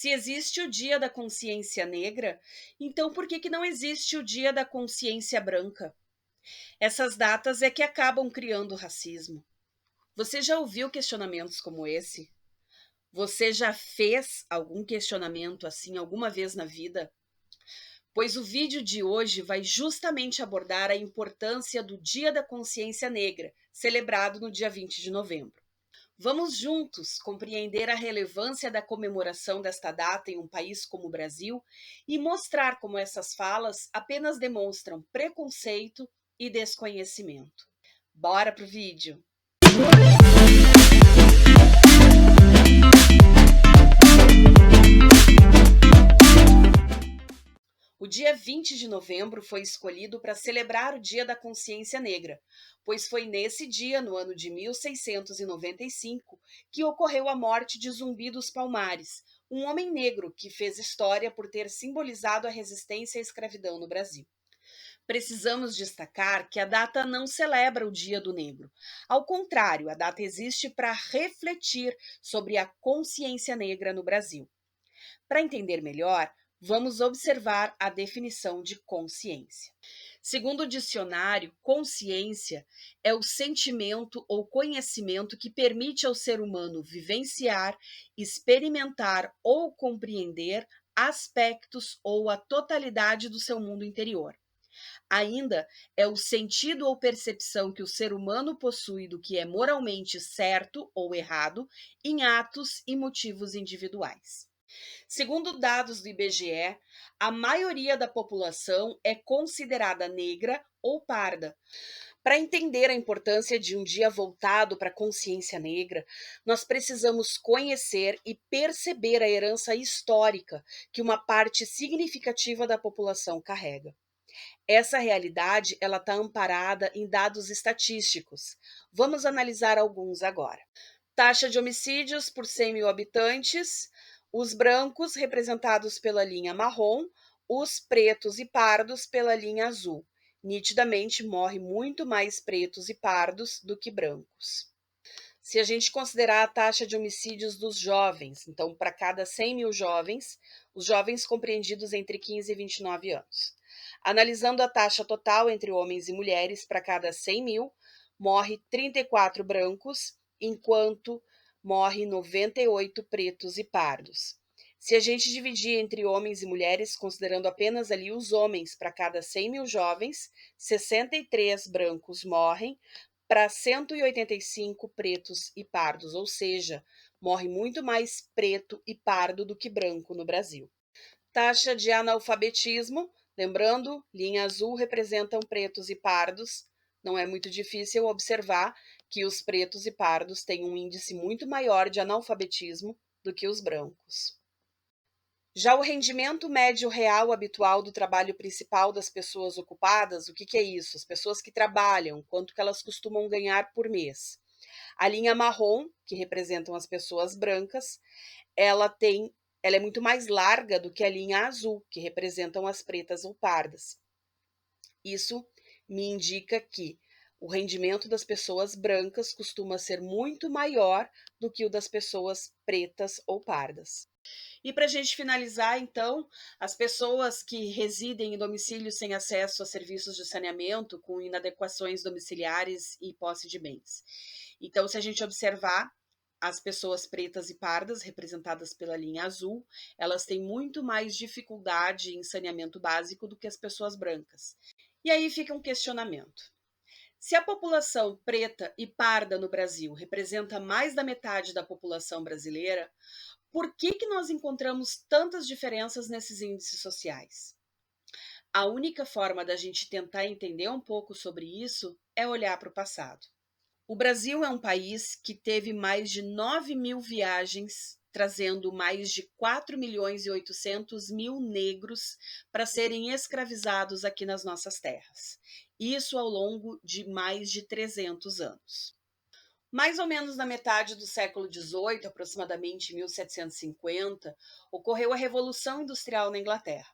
Se existe o Dia da Consciência Negra, então por que não existe o Dia da Consciência Branca? Essas datas é que acabam criando racismo. Você já ouviu questionamentos como esse? Você já fez algum questionamento assim alguma vez na vida? Pois o vídeo de hoje vai justamente abordar a importância do Dia da Consciência Negra, celebrado no dia 20 de novembro. Vamos juntos compreender a relevância da comemoração desta data em um país como o Brasil e mostrar como essas falas apenas demonstram preconceito e desconhecimento. Bora pro vídeo! O dia 20 de novembro foi escolhido para celebrar o Dia da Consciência Negra, pois foi nesse dia, no ano de 1695, que ocorreu a morte de Zumbi dos Palmares, um homem negro que fez história por ter simbolizado a resistência à escravidão no Brasil. Precisamos destacar que a data não celebra o Dia do Negro. Ao contrário, a data existe para refletir sobre a consciência negra no Brasil. Para entender melhor, vamos observar a definição de consciência. Segundo o dicionário, consciência é o sentimento ou conhecimento que permite ao ser humano vivenciar, experimentar ou compreender aspectos ou a totalidade do seu mundo interior. Ainda é o sentido ou percepção que o ser humano possui do que é moralmente certo ou errado em atos e motivos individuais. Segundo dados do IBGE, a maioria da população é considerada negra ou parda. Para entender a importância de um dia voltado para a consciência negra, nós precisamos conhecer e perceber a herança histórica que uma parte significativa da população carrega. Essa realidade ela está amparada em dados estatísticos. Vamos analisar alguns agora. Taxa de homicídios por 100 mil habitantes, os brancos representados pela linha marrom, os pretos e pardos pela linha azul. Nitidamente morre muito mais pretos e pardos do que brancos. Se a gente considerar a taxa de homicídios dos jovens, então para cada 100 mil jovens, os jovens compreendidos entre 15 e 29 anos. Analisando a taxa total entre homens e mulheres para cada 100 mil, morre 34 brancos, enquanto morre 98 pretos e pardos. Se a gente dividir entre homens e mulheres, considerando apenas ali os homens para cada 100 mil jovens, 63 brancos morrem para 185 pretos e pardos, ou seja, morre muito mais preto e pardo do que branco no Brasil. Taxa de analfabetismo, lembrando, linha azul representam pretos e pardos. Não é muito difícil observar que os pretos e pardos têm um índice muito maior de analfabetismo do que os brancos. Já o rendimento médio real habitual do trabalho principal das pessoas ocupadas, o que é isso? As pessoas que trabalham, quanto que elas costumam ganhar por mês. A linha marrom, que representam as pessoas brancas, ela é muito mais larga do que a linha azul, que representam as pretas ou pardas. Isso me indica que o rendimento das pessoas brancas costuma ser muito maior do que o das pessoas pretas ou pardas. E para a gente finalizar, então, as pessoas que residem em domicílios sem acesso a serviços de saneamento, com inadequações domiciliares e posse de bens. Então, se a gente observar, as pessoas pretas e pardas, representadas pela linha azul, elas têm muito mais dificuldade em saneamento básico do que as pessoas brancas. E aí fica um questionamento. Se a população preta e parda no Brasil representa mais da metade da população brasileira, por que nós encontramos tantas diferenças nesses índices sociais? A única forma da gente tentar entender um pouco sobre isso é olhar para o passado. O Brasil é um país que teve mais de 9 mil viagens, trazendo mais de 4 milhões e 800 mil negros para serem escravizados aqui nas nossas terras. Isso ao longo de mais de 300 anos. Mais ou menos na metade do século XVIII, aproximadamente 1750, ocorreu a Revolução Industrial na Inglaterra.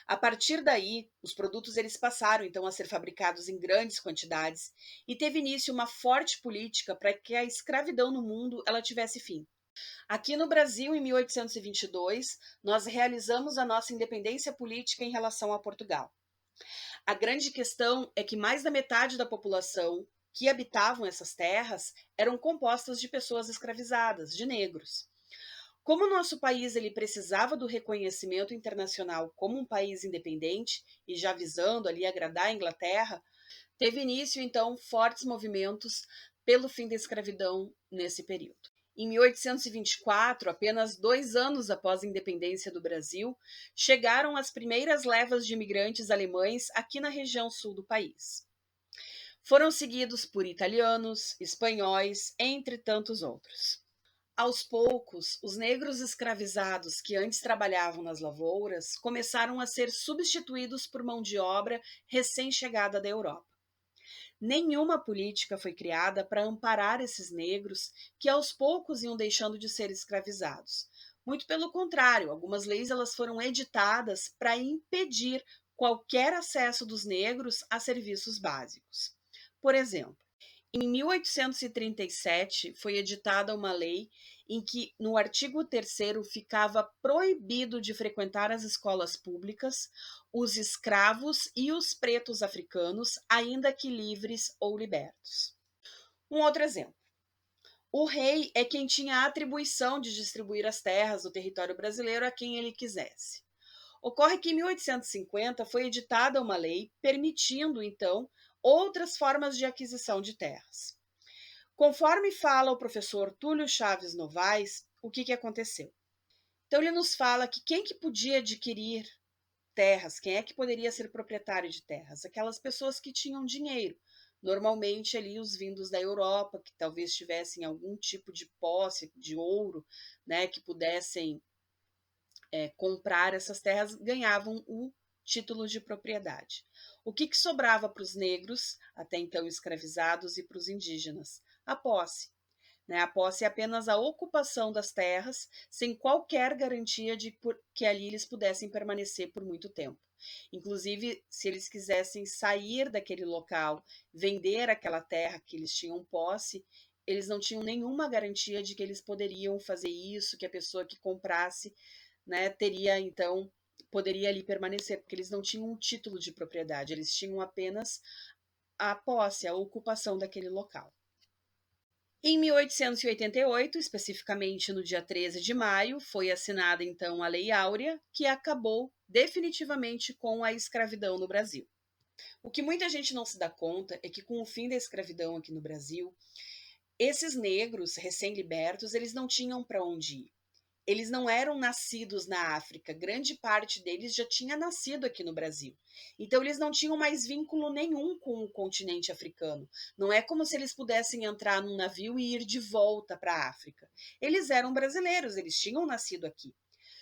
A partir daí, os produtos eles passaram então a ser fabricados em grandes quantidades e teve início uma forte política para que a escravidão no mundo ela tivesse fim. Aqui no Brasil, em 1822, nós realizamos a nossa independência política em relação a Portugal. A grande questão é que mais da metade da população que habitavam essas terras eram compostas de pessoas escravizadas, de negros. Como o nosso país ele precisava do reconhecimento internacional como um país independente e já visando ali agradar a Inglaterra, teve início então fortes movimentos pelo fim da escravidão nesse período. Em 1824, apenas 2 anos após a independência do Brasil, chegaram as primeiras levas de imigrantes alemães aqui na região sul do país. Foram seguidos por italianos, espanhóis, entre tantos outros. Aos poucos, os negros escravizados que antes trabalhavam nas lavouras começaram a ser substituídos por mão de obra recém-chegada da Europa. Nenhuma política foi criada para amparar esses negros que aos poucos iam deixando de ser escravizados. Muito pelo contrário, algumas leis elas foram editadas para impedir qualquer acesso dos negros a serviços básicos. Por exemplo, em 1837 foi editada uma lei em que, no artigo 3º, ficava proibido de frequentar as escolas públicas os escravos e os pretos africanos, ainda que livres ou libertos. Um outro exemplo. O rei é quem tinha a atribuição de distribuir as terras do território brasileiro a quem ele quisesse. Ocorre que em 1850 foi editada uma lei permitindo, então, outras formas de aquisição de terras. Conforme fala o professor Túlio Chaves Novaes, o que aconteceu? Então ele nos fala que quem que podia adquirir terras, quem é que poderia ser proprietário de terras? Aquelas pessoas que tinham dinheiro, normalmente ali os vindos da Europa, que talvez tivessem algum tipo de posse de ouro, né, que pudessem comprar essas terras, ganhavam o título de propriedade. O que sobrava para os negros, até então escravizados, e para os indígenas? A posse. A posse é apenas a ocupação das terras, sem qualquer garantia de que ali eles pudessem permanecer por muito tempo. Inclusive, se eles quisessem sair daquele local, vender aquela terra que eles tinham posse, eles não tinham nenhuma garantia de que eles poderiam fazer isso, que a pessoa que comprasse, né, teria então poderia ali permanecer, porque eles não tinham um título de propriedade, eles tinham apenas a posse, a ocupação daquele local. Em 1888, especificamente no dia 13 de maio, foi assinada então a Lei Áurea, que acabou definitivamente com a escravidão no Brasil. O que muita gente não se dá conta é que com o fim da escravidão aqui no Brasil, esses negros recém-libertos, eles não tinham para onde ir. Eles não eram nascidos na África, grande parte deles já tinha nascido aqui no Brasil. Então, eles não tinham mais vínculo nenhum com o continente africano. Não é como se eles pudessem entrar num navio e ir de volta para a África. Eles eram brasileiros, eles tinham nascido aqui.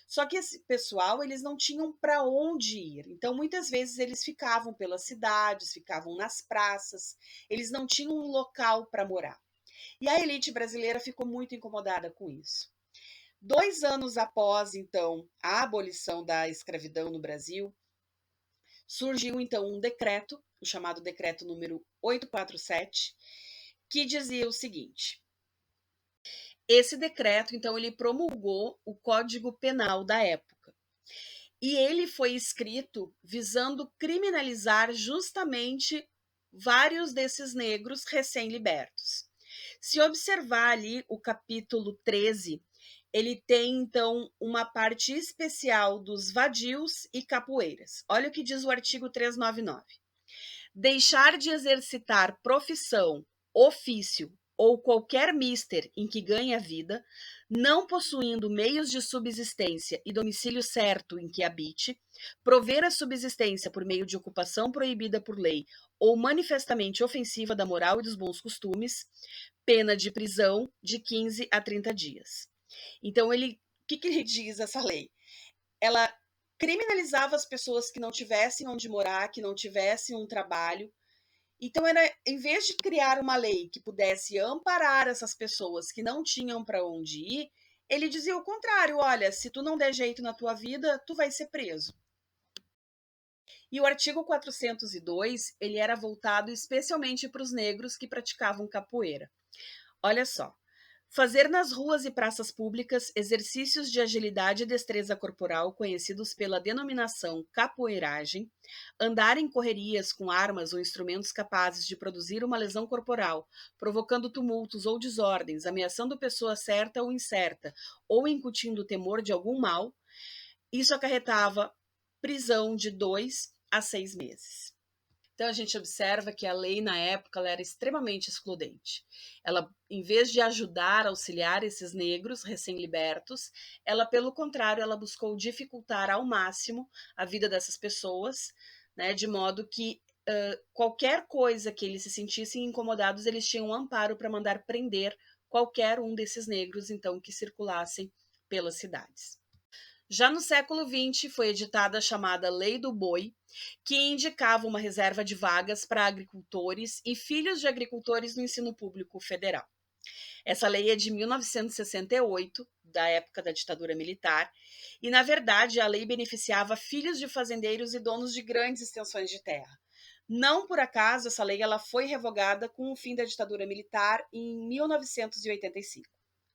Só que esse pessoal, eles não tinham para onde ir. Então, muitas vezes, eles ficavam pelas cidades, ficavam nas praças, eles não tinham um local para morar. E a elite brasileira ficou muito incomodada com isso. 2 anos após, então, a abolição da escravidão no Brasil, surgiu, então, um decreto, o chamado decreto número 847, que dizia o seguinte. Esse decreto, então, ele promulgou o Código Penal da época. E ele foi escrito visando criminalizar justamente vários desses negros recém-libertos. Se observar ali o capítulo 13, ele tem, então, uma parte especial dos vadios e capoeiras. Olha o que diz o artigo 399. Deixar de exercitar profissão, ofício ou qualquer mister em que ganhe a vida, não possuindo meios de subsistência e domicílio certo em que habite, prover a subsistência por meio de ocupação proibida por lei ou manifestamente ofensiva da moral e dos bons costumes, pena de prisão de 15 a 30 dias. Então, o que ele diz, essa lei? Ela criminalizava as pessoas que não tivessem onde morar, que não tivessem um trabalho. Então, em vez de criar uma lei que pudesse amparar essas pessoas que não tinham para onde ir, ele dizia o contrário: olha, se tu não der jeito na tua vida, tu vai ser preso. E o artigo 402, ele era voltado especialmente para os negros que praticavam capoeira. Olha só, Fazer nas ruas e praças públicas exercícios de agilidade e destreza corporal, conhecidos pela denominação capoeiragem, andar em correrias com armas ou instrumentos capazes de produzir uma lesão corporal, provocando tumultos ou desordens, ameaçando pessoa certa ou incerta, ou incutindo o temor de algum mal, isso acarretava prisão de 2 a 6 meses. Então a gente observa que a lei na época ela era extremamente excludente. Ela, em vez de ajudar, auxiliar esses negros recém-libertos, ela, pelo contrário, ela buscou dificultar ao máximo a vida dessas pessoas, né, de modo que qualquer coisa que eles se sentissem incomodados, eles tinham um amparo para mandar prender qualquer um desses negros, então, que circulassem pelas cidades. Já no século XX, foi editada a chamada Lei do Boi, que indicava uma reserva de vagas para agricultores e filhos de agricultores no ensino público federal. Essa lei é de 1968, da época da ditadura militar, e, na verdade, a lei beneficiava filhos de fazendeiros e donos de grandes extensões de terra. Não por acaso, essa lei ela foi revogada com o fim da ditadura militar em 1985.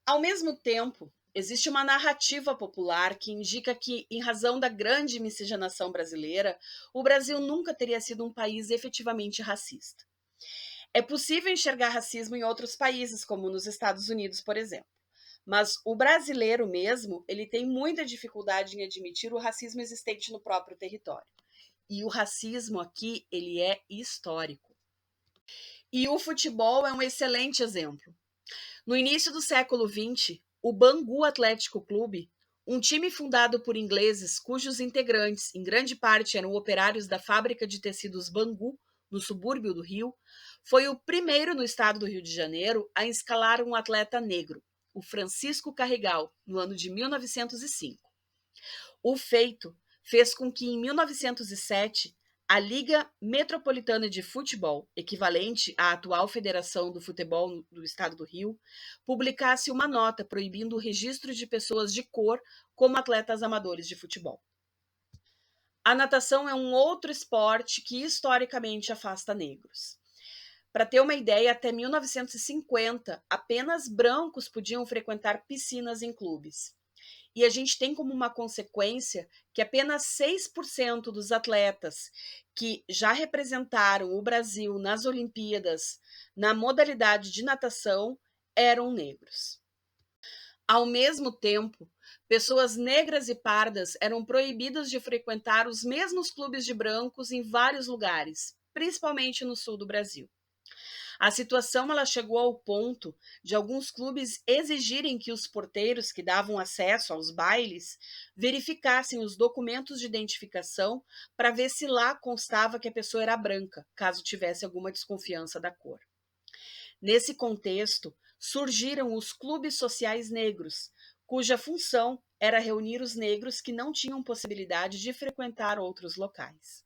Ao mesmo tempo, existe uma narrativa popular que indica que, em razão da grande miscigenação brasileira, o Brasil nunca teria sido um país efetivamente racista. É possível enxergar racismo em outros países, como nos Estados Unidos, por exemplo. Mas o brasileiro mesmo, ele tem muita dificuldade em admitir o racismo existente no próprio território. E o racismo aqui, ele é histórico. E o futebol é um excelente exemplo. No início do século XX, o Bangu Atlético Clube, um time fundado por ingleses cujos integrantes, em grande parte, eram operários da fábrica de tecidos Bangu, no subúrbio do Rio, foi o primeiro no estado do Rio de Janeiro a escalar um atleta negro, o Francisco Carregal, no ano de 1905. O feito fez com que, em 1907, a Liga Metropolitana de Futebol, equivalente à atual Federação do Futebol do Estado do Rio, publicasse uma nota proibindo o registro de pessoas de cor como atletas amadores de futebol. A natação é um outro esporte que historicamente afasta negros. Para ter uma ideia, até 1950, apenas brancos podiam frequentar piscinas em clubes. E a gente tem como uma consequência que apenas 6% dos atletas que já representaram o Brasil nas Olimpíadas na modalidade de natação eram negros. Ao mesmo tempo, pessoas negras e pardas eram proibidas de frequentar os mesmos clubes de brancos em vários lugares, principalmente no sul do Brasil. A situação ela chegou ao ponto de alguns clubes exigirem que os porteiros que davam acesso aos bailes verificassem os documentos de identificação para ver se lá constava que a pessoa era branca, caso tivesse alguma desconfiança da cor. Nesse contexto, surgiram os clubes sociais negros, cuja função era reunir os negros que não tinham possibilidade de frequentar outros locais.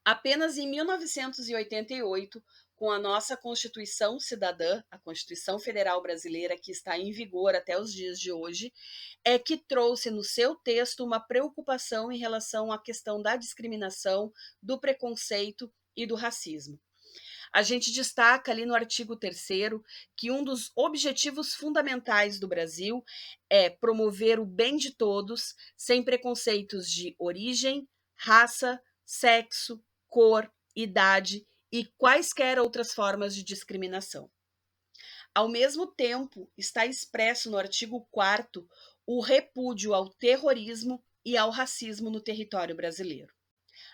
Apenas em 1988, com a nossa Constituição Cidadã, a Constituição Federal Brasileira, que está em vigor até os dias de hoje, é que trouxe no seu texto uma preocupação em relação à questão da discriminação, do preconceito e do racismo. A gente destaca ali no artigo 3º que um dos objetivos fundamentais do Brasil é promover o bem de todos, sem preconceitos de origem, raça, sexo, cor, idade e quaisquer outras formas de discriminação. Ao mesmo tempo, está expresso no artigo 4º o repúdio ao terrorismo e ao racismo no território brasileiro.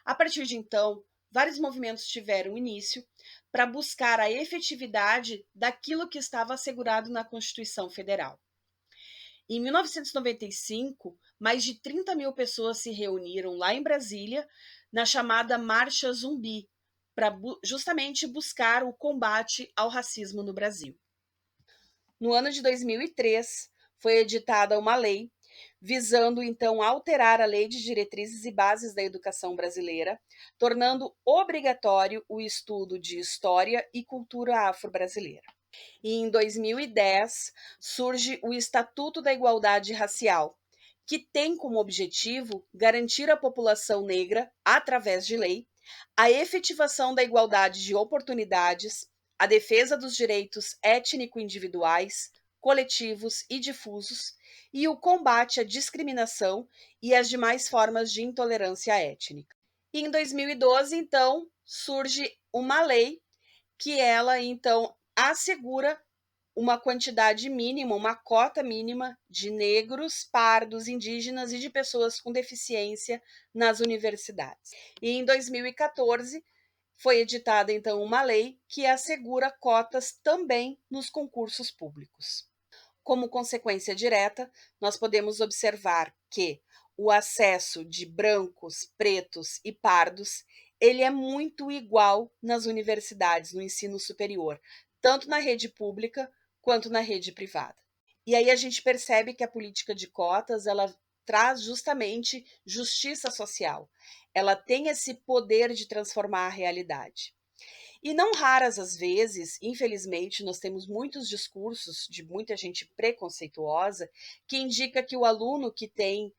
A partir de então, vários movimentos tiveram início para buscar a efetividade daquilo que estava assegurado na Constituição Federal. Em 1995, mais de 30 mil pessoas se reuniram lá em Brasília na chamada Marcha Zumbi, para justamente buscar o combate ao racismo no Brasil. No ano de 2003, foi editada uma lei visando, então, alterar a Lei de Diretrizes e Bases da Educação Brasileira, tornando obrigatório o estudo de História e Cultura Afro-Brasileira. E em 2010, surge o Estatuto da Igualdade Racial, que tem como objetivo garantir à população negra, através de lei, a efetivação da igualdade de oportunidades, a defesa dos direitos étnico-individuais, coletivos e difusos, e o combate à discriminação e às demais formas de intolerância étnica. E em 2012, então, surge uma lei que ela, então, assegura uma quantidade mínima, uma cota mínima de negros, pardos, indígenas e de pessoas com deficiência nas universidades. E em 2014 foi editada então uma lei que assegura cotas também nos concursos públicos. Como consequência direta, nós podemos observar que o acesso de brancos, pretos e pardos, ele é muito igual nas universidades, no ensino superior, tanto na rede pública quanto na rede privada. E aí a gente percebe que a política de cotas, ela traz justamente justiça social. Ela tem esse poder de transformar a realidade. E não raras as vezes, infelizmente, nós temos muitos discursos de muita gente preconceituosa que indica que o aluno que tem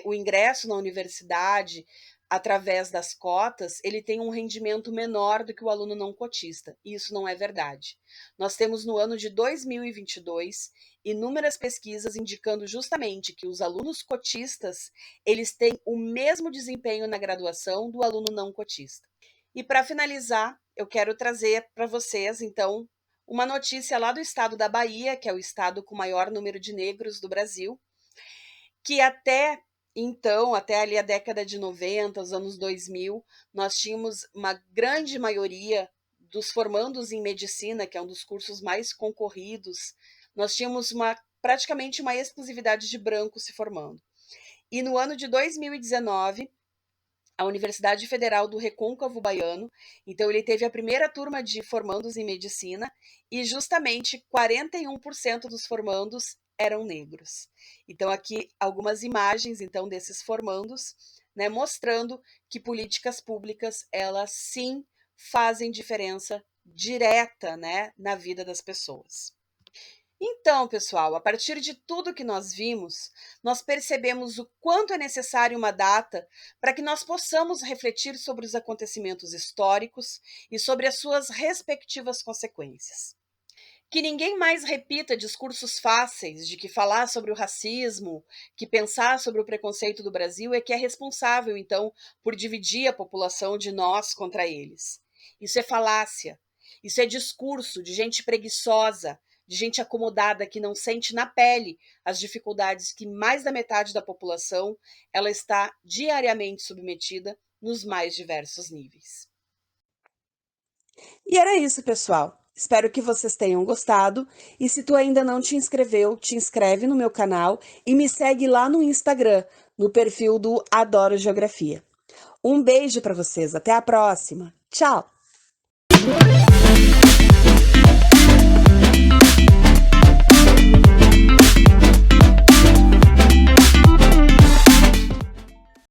o ingresso na universidade através das cotas, ele tem um rendimento menor do que o aluno não cotista. E isso não é verdade. Nós temos no ano de 2022 inúmeras pesquisas indicando justamente que os alunos cotistas, eles têm o mesmo desempenho na graduação do aluno não cotista. E para finalizar, eu quero trazer para vocês, então, uma notícia lá do estado da Bahia, que é o estado com o maior número de negros do Brasil, que até então, até ali a década de 90, os anos 2000, nós tínhamos uma grande maioria dos formandos em medicina, que é um dos cursos mais concorridos, nós tínhamos praticamente uma exclusividade de brancos se formando. E no ano de 2019, a Universidade Federal do Recôncavo Baiano, então ele teve a primeira turma de formandos em medicina e justamente 41% dos formandos eram negros. Então aqui algumas imagens então desses formandos, né, mostrando que políticas públicas elas sim fazem diferença direta, né, na vida das pessoas. Então, pessoal, a partir de tudo que nós vimos, nós percebemos o quanto é necessário uma data para que nós possamos refletir sobre os acontecimentos históricos e sobre as suas respectivas consequências. Que ninguém mais repita discursos fáceis de que falar sobre o racismo, que pensar sobre o preconceito do Brasil é que é responsável, então, por dividir a população de nós contra eles. Isso é falácia. Isso é discurso de gente preguiçosa, de gente acomodada que não sente na pele as dificuldades que mais da metade da população ela está diariamente submetida nos mais diversos níveis. E era isso, pessoal. Espero que vocês tenham gostado. E se tu ainda não te inscreveu, te inscreve no meu canal e me segue lá no Instagram, no perfil do Adoro Geografia. Um beijo para vocês. Até a próxima. Tchau!